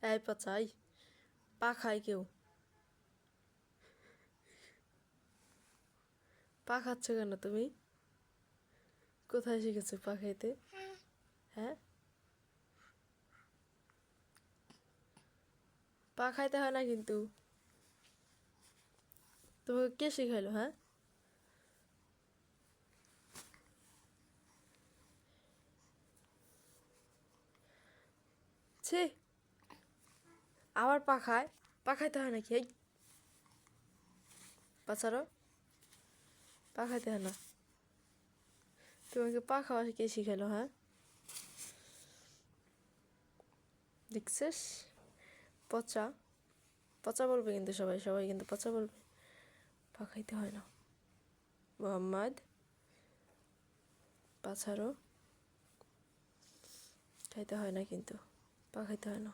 এই পচাই পা খায় কেউ পা খাচ্ছ কেন তুমি কোথায় শিখেছো পা খাইতে হ্যাঁ পা খাইতে হয় না কিন্তু তোমাকে কে শিখাইলো হ্যাঁ ছি আবার পা খায় পা খাইতে হয় নাকি এই পা ছাড়ো পা খাইতে হয় না তোমাকে পা খাওয়া কে শিখাইলো হ্যাঁ দেখছিস পচা পচা বলবে কিন্তু সবাই সবাই কিন্তু পচা বলবে পা খাইতে হয় না মোহাম্মদ পা ছাড়ো খাইতে হয় না কিন্তু পা খাইতে হয় না